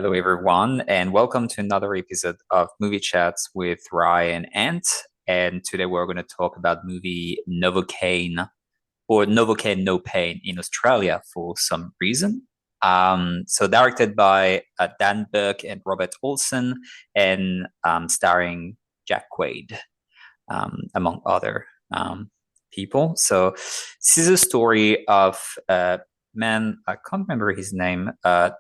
Hello, everyone, and welcome to another episode of Movie Chats with Ryan and Ant. And today we're going to talk about movie Novocaine or Novocaine No Pain in Australia for some reason. So directed by Dan Burke and Robert Olson, and starring Jack Quaid, among other people. So this is a story of man, I can't remember his name.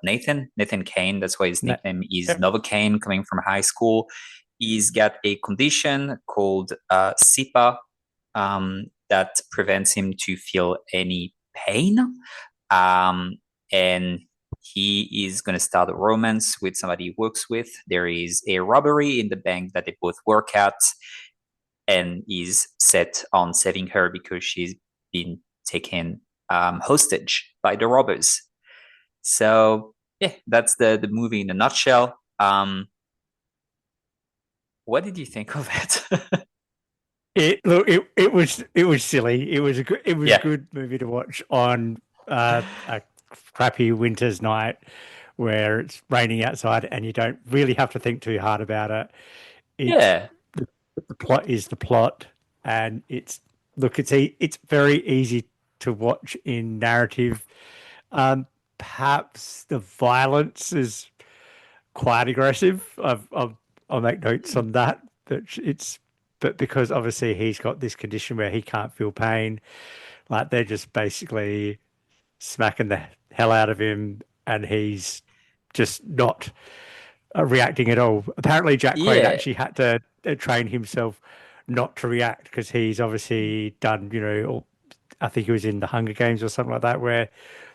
Nathan Kane. That's why his No. nickname is Yep. Novocaine, coming from high school. He's got a condition called SIPA that prevents him to feel any pain. And he is going to start a romance with somebody he works with. There is a robbery in the bank that they both work at, and he's set on saving her because she's been taken hostage by the robbers. So yeah, that's the movie in a nutshell. What did you think of it? It was silly. It was a Yeah, good movie to watch on a crappy winter's night where it's raining outside and you don't really have to think too hard about it. It's yeah, the plot is the plot, and it's very easy to watch in narrative. Perhaps the violence is quite aggressive. I'll make notes on that. But because obviously he's got this condition where he can't feel pain, like they're just basically smacking the hell out of him, and he's just not reacting at all. Apparently, Jack Quaid yeah, actually had to train himself not to react because he's obviously done, I think he was in the Hunger Games or something like that, where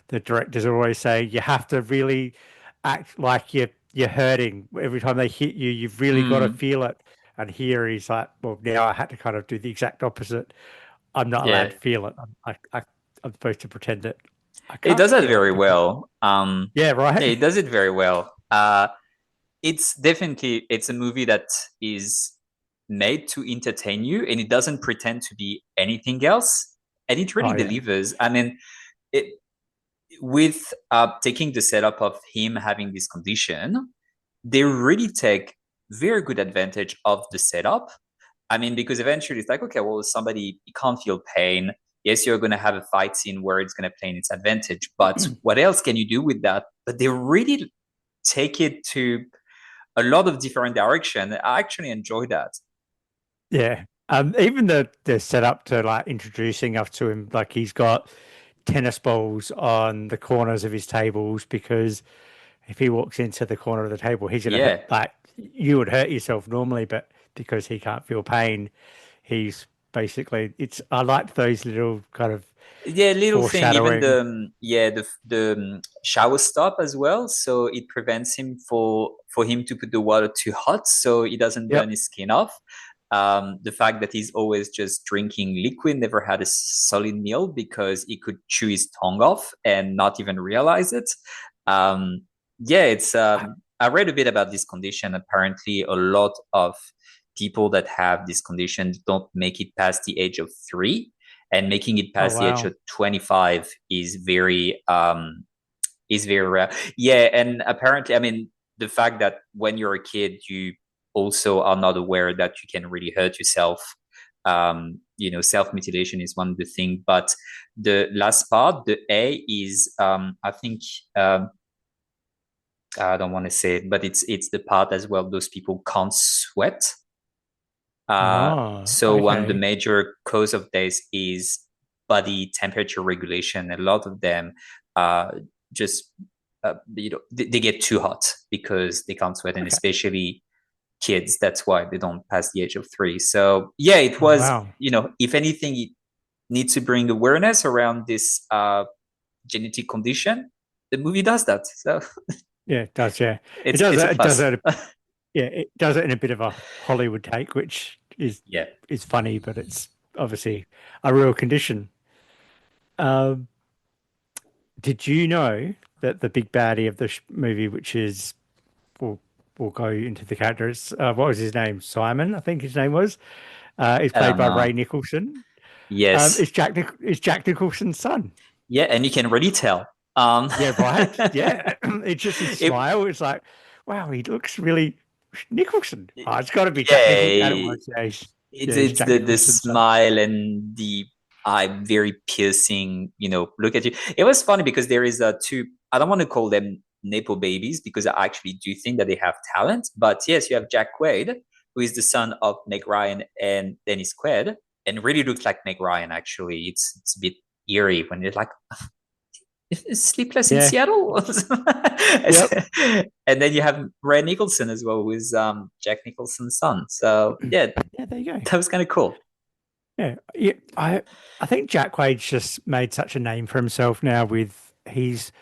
the directors are always saying you have to really act like you're hurting every time they hit you. You've really got to mm, feel it. And here he's like, well, now I had to kind of do the exact opposite. I'm not allowed yeah. to feel it. I'm supposed to pretend that I It can't does that feel it very because, well. yeah, Yeah, right. it does it very well. It's a movie that is made to entertain you, and it doesn't pretend to be anything else, and it really Oh yeah. delivers. I mean, it with taking the setup of him having this condition, they really take very good advantage of the setup. I mean, because eventually it's like, okay, well, somebody can't feel pain. Yes, you're going to have a fight scene where it's going to play in its advantage, but what else can you do with that? But they really take it to a lot of different direction. I actually enjoy that. Yeah. Even the setup to like introducing us to him, like he's got tennis balls on the corners of his tables because if he walks into the corner of the table, he's gonna hurt, Yeah, like you would hurt yourself normally, but because he can't feel pain, he's basically it's I like those little kind of yeah, little thing. Even foreshadowing. the shower stop as well, so it prevents him for him to put the water too hot, so he doesn't burn Yep. his skin off. The fact that he's always just drinking liquid, never had a solid meal because he could chew his tongue off and not even realize it. Yeah, it's I read a bit about this condition. Apparently, a lot of people that have this condition don't make it past the age of 3, and making it Oh past the age wow. of 25 is very rare. Yeah, and apparently, I mean, the fact that when you're a kid, you also are not aware that you can really hurt yourself. Self mutilation is one of the things, but the last part, the A, is I think I don't want to say it, but it's the part as well. Those people can't sweat. Oh, So one of the okay. major cause of this is body temperature regulation. A lot of them just they get too hot because they can't sweat, and Okay. especially kids. That's why they don't pass the age of 3. So yeah, it Oh was, wow. if anything, it needs to bring awareness around this genetic condition. The movie does that, so Yeah, it does, yeah. It does it's a it does plus. it yeah, it does it in a bit of a Hollywood take, which Yeah. is funny, but it's obviously a real condition. Um, did you know that the big baddie of the movie, which is we'll go into the characters, what was his name? Simon, I think his name was, is I played don't by know. Ray Nicholson. Yes. It's Jack Nicholson's son. Yeah, and you can really tell. Um, Yeah, right. Yeah. It's just his it, smile. It's like, wow, he looks really Nicholson. Oh, it's got to be Jack Nicholson. And it yeah, was, yeah, it's it's Jack the Nicholson. So, smile and the eye very piercing, look at you. It was funny because there is two, I don't want to call them Nepo babies because I actually do think that they have talent. But yes, you have Jack Quaid, who is the son of Meg Ryan and Dennis Quaid, and really looks like Meg Ryan actually. It's a bit eerie when you're like, Sleepless in yeah. Seattle. Yep. And then you have Ray Nicholson as well, who is Jack Nicholson's son. So yeah, Yeah, there you go. that was kind of cool. Yeah. Yeah. I think Jack Quaid's just made such a name for himself now with he's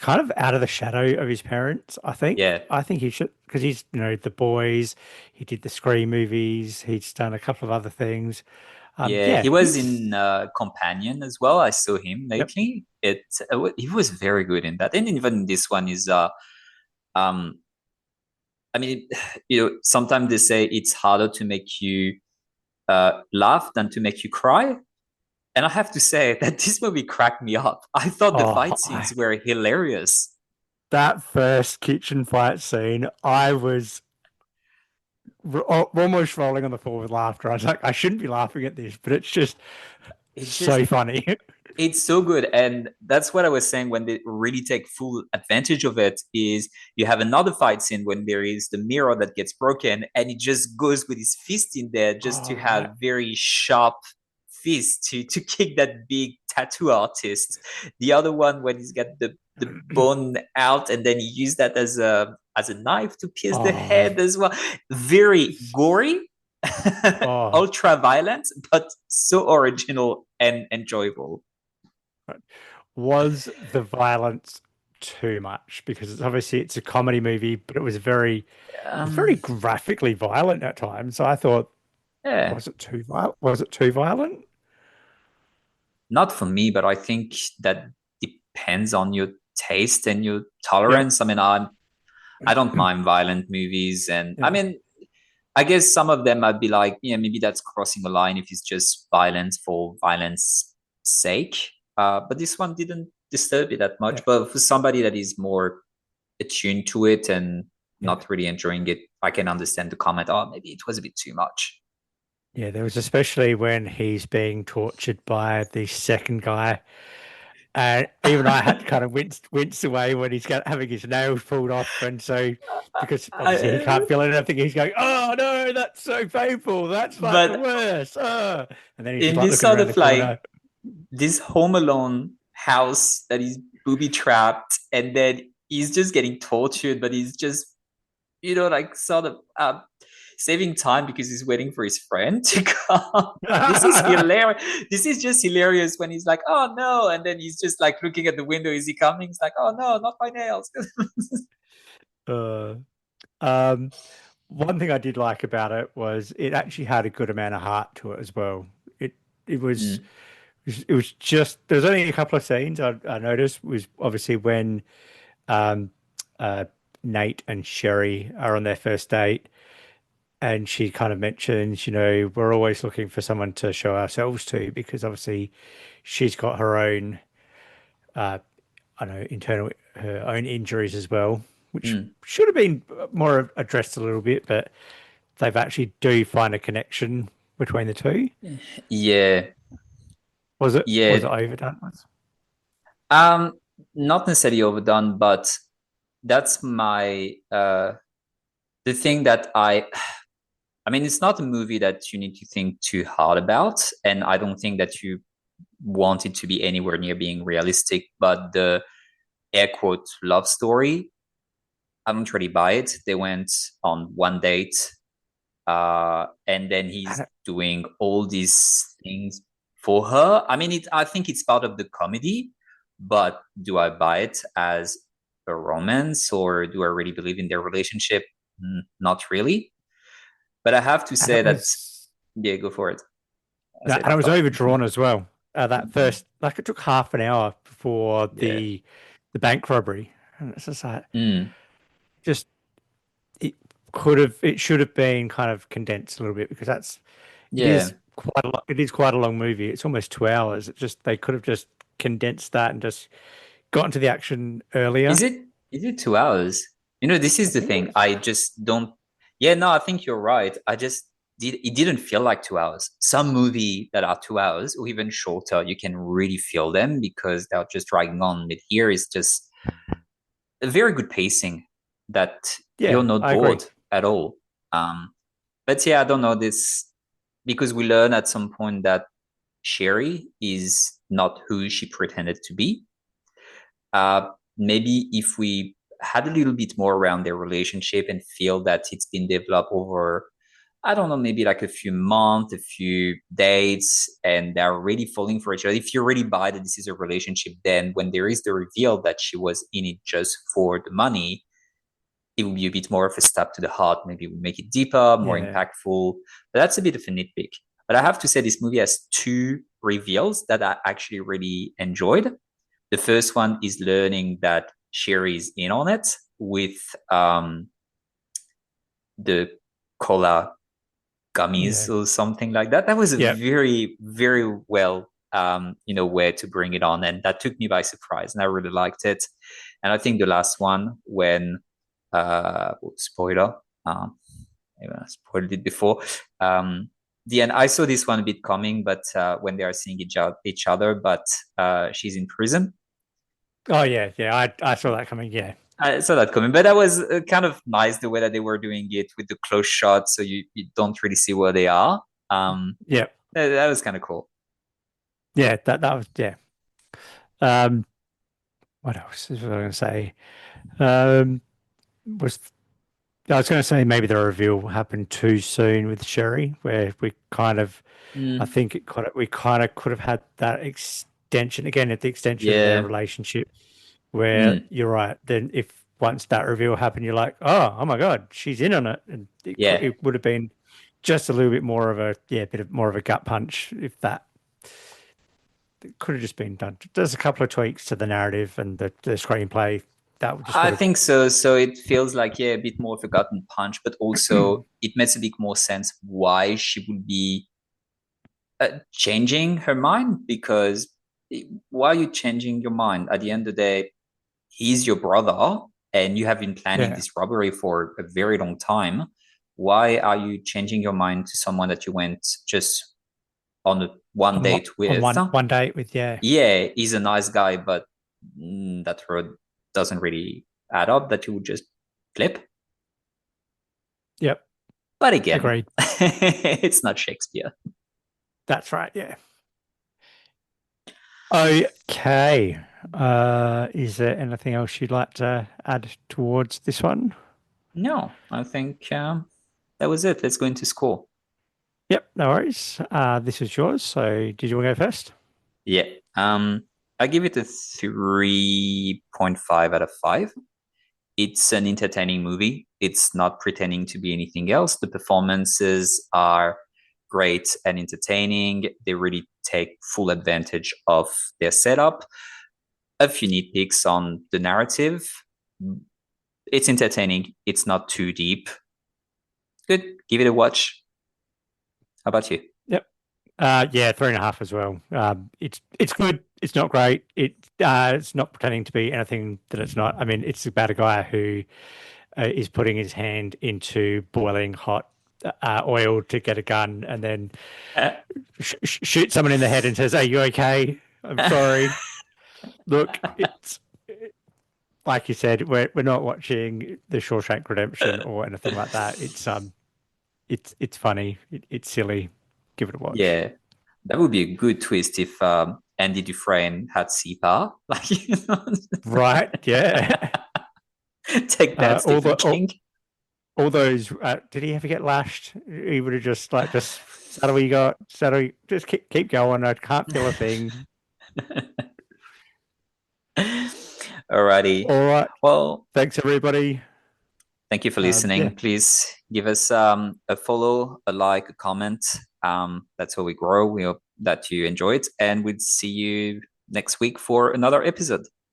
kind of out of the shadow of his parents, I think. Yeah. I think he should because he's, The Boys, he did the Scream movies, he's done a couple of other things. Yeah, Yeah, he was in he's Companion as well. I saw him yep. lately. He was very good in that, and even this one is um I mean, sometimes they say it's harder to make you laugh than to make you cry, and I have to say that this movie cracked me up. I thought the Oh, fight scenes were hilarious. that first kitchen fight scene, I was almost rolling on the floor with laughter. I was like, I shouldn't be laughing at this, but it's just It just so funny. It's so good. And that's what I was saying when they really take full advantage of it is you have another fight scene when there is the mirror that gets broken and he just goes with his fist in there just to Oh, have right. very sharp fist to kick that big tattoo artist. The other one when he's got the bone out and then he used that as a knife to pierce the Oh, head as well. Very gory, oh, ultra violent, but so original and enjoyable. was the violence too much? Because it's a comedy movie, but it was very Um, graphically violent at times. So I thought, yeah, was it too violent? Was it too violent? not for me, but I think that depends on your taste and your Yep. tolerance. I mean, I don't mind violent movies, and I Yeah. mean, I guess some of them I'd be like, yeah, maybe that's crossing the line if it's just violence for violence sake. But this one didn't disturb me that much. Yeah. But for somebody that is more attuned to it and Yeah. not really enjoying it, I can understand the comment. Oh, maybe it was a bit too much. Yeah. There was especially when he's being tortured by the second guy. And even I had to kind of wince away when he's having his nails pulled off. And so, because obviously he I, can't feel anything, he's going, oh no, that's so painful. That's like the but worst. And then he's just in like this looking sort around of the like corner. this home alone house that is booby trapped and then he's just getting tortured but he's just like sort of saving time because he's waiting for his friend to come. This is hilarious. This is just hilarious when he's like, oh no, and then he's just like looking at the window. Is he coming? He's like, oh no, not my nails. Uh, um, One thing I did like about it was it actually had a good amount of heart to it as well. It it was Mm, it was just there was only a couple of scenes I noticed was obviously when um uh Nate and Sherry are on their first date and she kind of mentions, we're always looking for someone to show ourselves to because obviously she's got her own I know internal her own injuries as well, which mm. should have been more addressed a little bit, but they've actually do find a connection between the two. Yeah, Was it yeah. overdone? Um, Not necessarily overdone, but that's my the thing that I mean, it's not a movie that you need to think too hard about, and I don't think that you want it to be anywhere near being realistic. But the air quote love story, I don't really buy it. They went on one date, and then he's And doing all these things for her. I mean, I think it's part of the comedy, but do I buy it as a romance, or do I really believe in their relationship? Not really. But I have to and say it that, was yeah, go for it. I no, said and it was after. overdrawn as well. That first, like, it took half an hour before Yeah. the bank robbery, and it's just like Mm. just it should have been kind of condensed a little bit because Yeah. it is quite a long movie. It's almost 2 hours. It just they could have just condensed that and just got into the action Is earlier. it 2 hours? You know, this I is the think it thing. was. I just don't. Yeah, no, I think you're right. I just did. It didn't feel like 2 hours. Some movie that are 2 hours or even shorter, you can really feel them because they're just dragging on. But here is just a very good pacing that you're Yeah, not I agree. bored at all. Um, but yeah, I don't know this because we learn at some point that Sherry is not who she pretended to be. Maybe if we had a little bit more around their relationship and feel that it's been developed over, I don't know, maybe like a few months, a few dates, and they're really falling for each other. If you really buy that this is a relationship, then when there is the reveal that she was in it just for the money, it will be a bit more of a stab to the heart. Maybe we make it deeper, more Yeah, impactful. But that's a bit of a nitpick. But I have to say, this movie has two reveals that I actually really enjoyed. The first one is learning that Sherry's in on it with the cola gummies yeah, or something like that. That was a yeah, very, very well, way to bring it on. And that took me by surprise. And I really liked it. And I think the last one, when, spoiler, I spoiled it before. The end, I saw this one a bit coming, but when they are seeing each other, but she's in prison. oh yeah, yeah. I saw that coming. Yeah, I saw that coming, but that was kind of nice the way that they were doing it with the close shot, so you don't really see where they are. Um, yeah, that was kind of cool. yeah. That was yeah. Um, what else was I going to say? Um, was I was going to say maybe the reveal happened too soon with Sherry, where we kind of, I Mm, think we kind of could have had that extension again at the extension of their yeah. relationship, where Mm, you're right. Then if once that reveal happened, you're like, oh my God, she's in on it, and yeah. it would have been just a little bit more of a yeah, bit of more of a gut punch if that it could have just been done. There's a couple of tweaks to the narrative and the screenplay that just I would have. think so. So it feels like, yeah, a bit more of a gut punch, but also it makes a bit more sense why she would be changing her mind because why are you changing your mind? At the end of the day, he's your brother and you have been planning Yeah, this robbery for a very long time. Why are you changing your mind to someone that you went just on a one on date on with? one date with yeah, Yeah, he's a nice guy, but that road doesn't really add up that you would just flip. yep, But again, agreed. it's not Shakespeare. That's right. Yeah. Okay. Is there anything else you'd like to add towards this one? No, I think that was it. Let's go into score. Yep, no worries. This is yours. So, did you want to go first? Yeah. Um, I give it a 3.5 out of 5. It's an entertaining movie. It's not pretending to be anything else. The performances are great and entertaining. They really take full advantage of their setup. A few nitpicks on the narrative. It's entertaining. It's not too deep. Good. Give it a watch. How about you? Yep. Yeah, 3.5 as well. It's good. It's not great. It's not pretending to be anything that it's not. I mean, it's about a guy who is putting his hand into boiling hot oil to get a gun, and then shoot someone in the head and says, "Are you okay? I'm sorry." Look, it's like you said, we're not watching The Shawshank Redemption or anything like that. It's funny. It's silly. Give it a watch. Yeah, that would be a good twist if Andy Dufresne had CPAR. Like, Right? Yeah. take that, All Stephen the King. all those. Did he ever get lashed? He would have just like just settle. You got settle. Just keep going. I can't feel a thing. Alrighty. All right. Well, Thanks everybody. thank you for Yeah. listening. Please give us a follow, a like, a comment. That's how we grow. We hope that you enjoy it, and we'll see you next week for another episode.